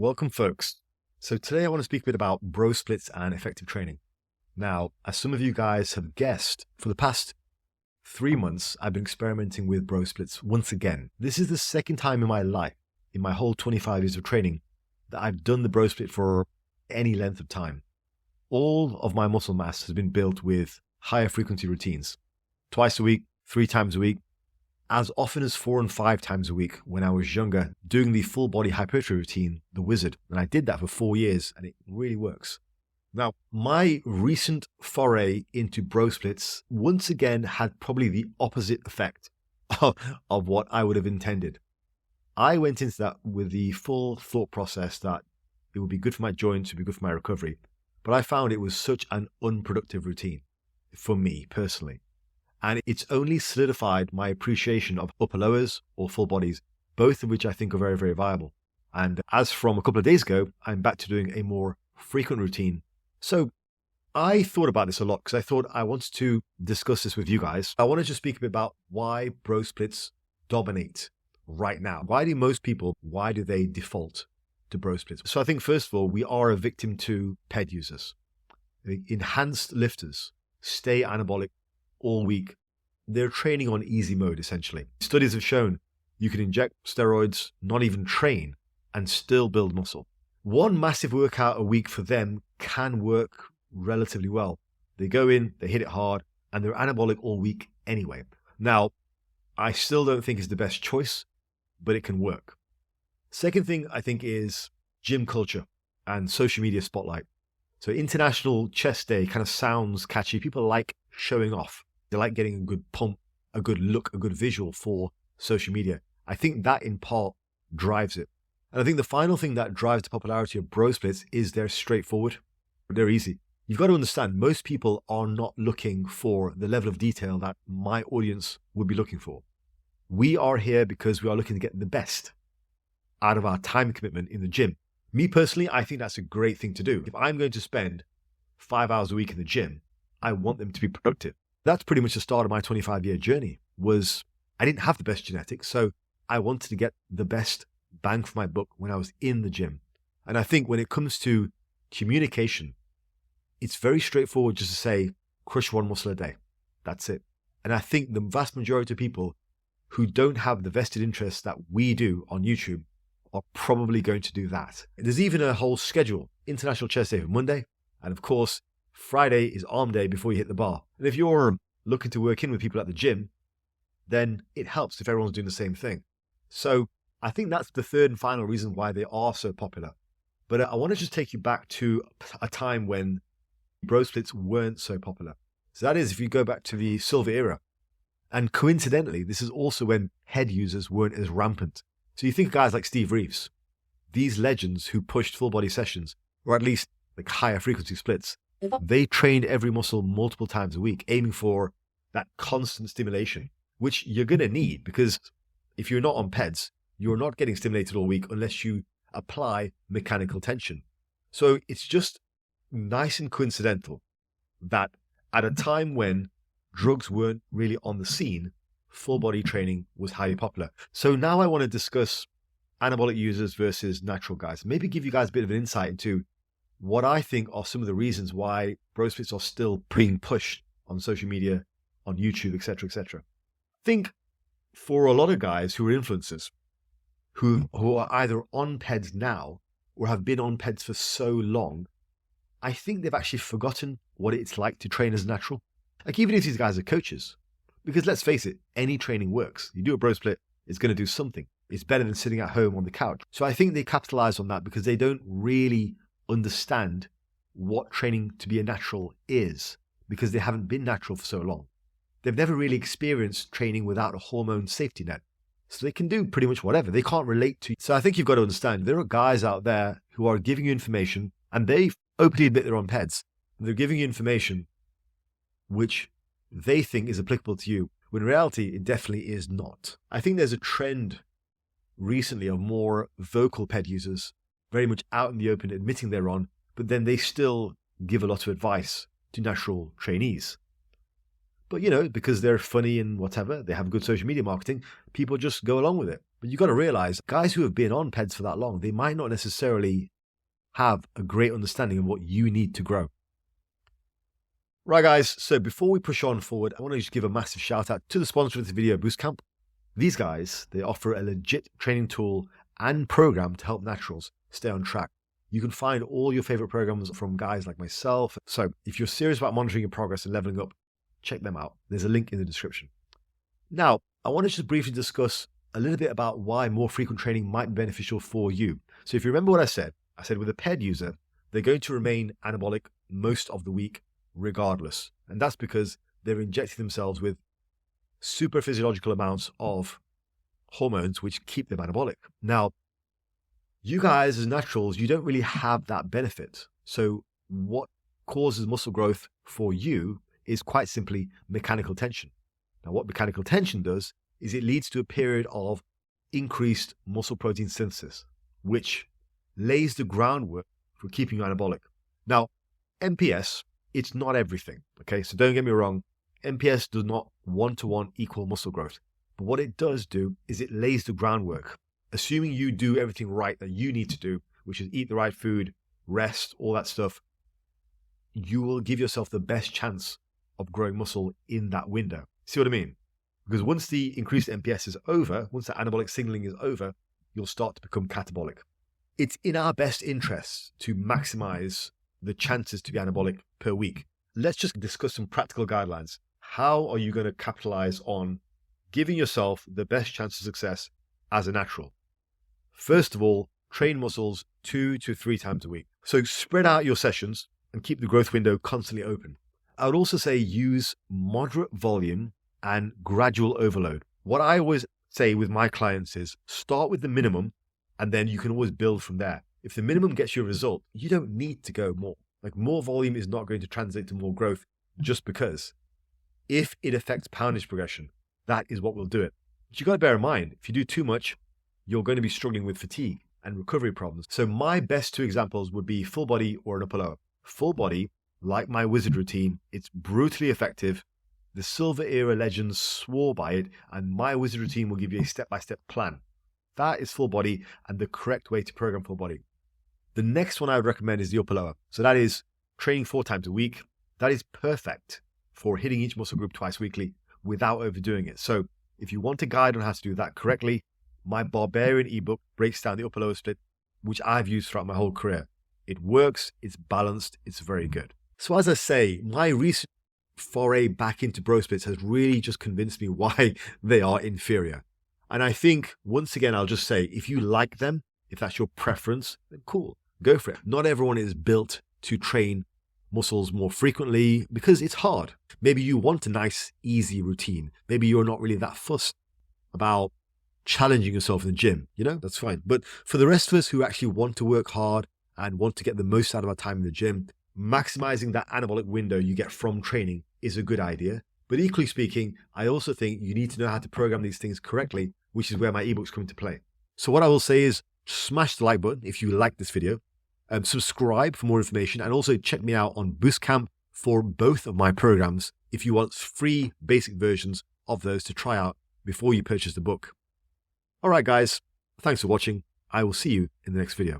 Welcome, folks. So today I want to speak a bit about bro splits and effective training. Now, as some of you guys have guessed, for the past 3 months, I've been experimenting with bro splits once again. This is the second time in my life, in my whole 25 years of training, that I've done the bro split for any length of time. All of my muscle mass has been built with higher frequency routines. Twice a week, 3 times a week, as often as 4 and 5 times a week when I was younger, doing the full body hypertrophy routine, the Wizard. And I did that for 4 years and it really works. Now, my recent foray into bro splits once again had probably the opposite effect of what I would have intended. I went into that with the full thought process that it would be good for my joints, it would be good for my recovery. But I found it was such an unproductive routine for me personally. And it's only solidified my appreciation of upper lowers or full bodies, both of which I think are very, very viable. And as from a couple of days ago, I'm back to doing a more frequent routine. So I thought about this a lot because I thought I wanted to discuss this with you guys. I want to just speak a bit about why bro splits dominate right now. Why do most people, why do they default to bro splits? So I think first of all, we are a victim to PED users. Enhanced lifters stay anabolic all week. They're training on easy mode, essentially. Studies have shown you can inject steroids, not even train, and still build muscle. One massive workout a week for them can work relatively well. They go in, they hit it hard, and they're anabolic all week anyway. Now, I still don't think it's the best choice, but it can work. Second thing I think is gym culture and social media spotlight. So International Chest Day kind of sounds catchy. People like showing off. They like getting a good pump, a good look, a good visual for social media. I think that in part drives it. And I think the final thing that drives the popularity of bro splits is they're straightforward. They're easy. You've got to understand, most people are not looking for the level of detail that my audience would be looking for. We are here because we are looking to get the best out of our time commitment in the gym. Me personally, I think that's a great thing to do. If I'm going to spend 5 hours a week in the gym, I want them to be productive. That's pretty much the start of my 25-year journey. Was I didn't have the best genetics, so I wanted to get the best bang for my buck when I was in the gym. And I think when it comes to communication, it's very straightforward just to say, crush 1 muscle a day. That's it. And I think the vast majority of people who don't have the vested interests that we do on YouTube are probably going to do that. There's even a whole schedule. International Chest Day for Monday. And of course, Friday is arm day before you hit the bar. And if you're looking to work in with people at the gym, then it helps if everyone's doing the same thing. So I think that's the third and final reason why they are so popular. But I want to just take you back to a time when bro splits weren't so popular. So that is if you go back to the silver era. And coincidentally, this is also when head users weren't as rampant. So you think of guys like Steve Reeves, these legends who pushed full body sessions, or at least like higher frequency splits. They trained every muscle multiple times a week, aiming for that constant stimulation, which you're going to need because if you're not on PEDs, you're not getting stimulated all week unless you apply mechanical tension. So it's just nice and coincidental that at a time when drugs weren't really on the scene, full body training was highly popular. So now I want to discuss anabolic users versus natural guys. Maybe give you guys a bit of an insight into what I think are some of the reasons why bro splits are still being pushed on social media, on YouTube, etc., etc. I think for a lot of guys who are influencers, who are either on PEDs now or have been on PEDs for so long, I think they've actually forgotten what it's like to train as natural. Like even if these guys are coaches, because let's face it, any training works. You do a bro split, it's going to do something. It's better than sitting at home on the couch. So I think they capitalize on that because they don't really understand what training to be a natural is because they haven't been natural for so long. They've never really experienced training without a hormone safety net. So they can do pretty much whatever. They can't relate to you. So I think you've got to understand there are guys out there who are giving you information and they openly admit they're on PEDs. They're giving you information which they think is applicable to you, when in reality it definitely is not. I think there's a trend recently of more vocal PED users very much out in the open admitting they're on, but then they still give a lot of advice to natural trainees. But, because they're funny and whatever, they have good social media marketing, people just go along with it. But you've got to realize guys who have been on PEDs for that long, they might not necessarily have a great understanding of what you need to grow. Right, guys. So before we push on forward, I want to just give a massive shout out to the sponsor of this video, Boostcamp. These guys, they offer a legit training tool and program to help naturals stay on track. You can find all your favorite programs from guys like myself. So if you're serious about monitoring your progress and leveling up, check them out. There's a link in the description. Now, I want to just briefly discuss a little bit about why more frequent training might be beneficial for you. So if you remember what I said with a PED user, they're going to remain anabolic most of the week regardless. And that's because they're injecting themselves with super physiological amounts of hormones which keep them anabolic. Now, you guys as naturals, you don't really have that benefit. So what causes muscle growth for you is quite simply mechanical tension. Now, what mechanical tension does is it leads to a period of increased muscle protein synthesis, which lays the groundwork for keeping you anabolic. Now, MPS, it's not everything, okay? So don't get me wrong, MPS does not one-to-one equal muscle growth. But what it does do is it lays the groundwork. Assuming you do everything right that you need to do, which is eat the right food, rest, all that stuff, you will give yourself the best chance of growing muscle in that window. See what I mean? Because once the increased MPS is over, once the anabolic signaling is over, you'll start to become catabolic. It's in our best interests to maximize the chances to be anabolic per week. Let's just discuss some practical guidelines. How are you going to capitalize on giving yourself the best chance of success as a natural? First of all, train muscles 2 to 3 times a week. So spread out your sessions and keep the growth window constantly open. I would also say use moderate volume and gradual overload. What I always say with my clients is start with the minimum and then you can always build from there. If the minimum gets you a result, you don't need to go more. Like more volume is not going to translate to more growth just because. If it affects poundage progression, that is what will do it. But you got to bear in mind, if you do too much, you're going to be struggling with fatigue and recovery problems. So my best 2 examples would be full body or an upper lower. Full body, like my wizard routine, it's brutally effective. The Silver Era legends swore by it, and my wizard routine will give you a step-by-step plan. That is full body and the correct way to program full body. The next one I would recommend is the upper lower. So that is training 4 times a week. That is perfect for hitting each muscle group twice weekly without overdoing it. So if you want a guide on how to do that correctly, my Barbarian ebook breaks down the upper lower split, which I've used throughout my whole career. It works, it's balanced, it's very good. So as I say, my recent foray back into bro splits has really just convinced me why they are inferior. And I think, once again, I'll just say, if you like them, if that's your preference, then cool, go for it. Not everyone is built to train muscles more frequently because it's hard. Maybe you want a nice, easy routine. Maybe you're not really that fussed about challenging yourself in the gym, that's fine. But for the rest of us who actually want to work hard and want to get the most out of our time in the gym, maximizing that anabolic window you get from training is a good idea. But equally speaking, I also think you need to know how to program these things correctly, which is where my ebooks come into play. So what I will say is smash the like button if you like this video, subscribe for more information, and also check me out on Boostcamp for both of my programs if you want free basic versions of those to try out before you purchase the book. All right, guys, thanks for watching. I will see you in the next video.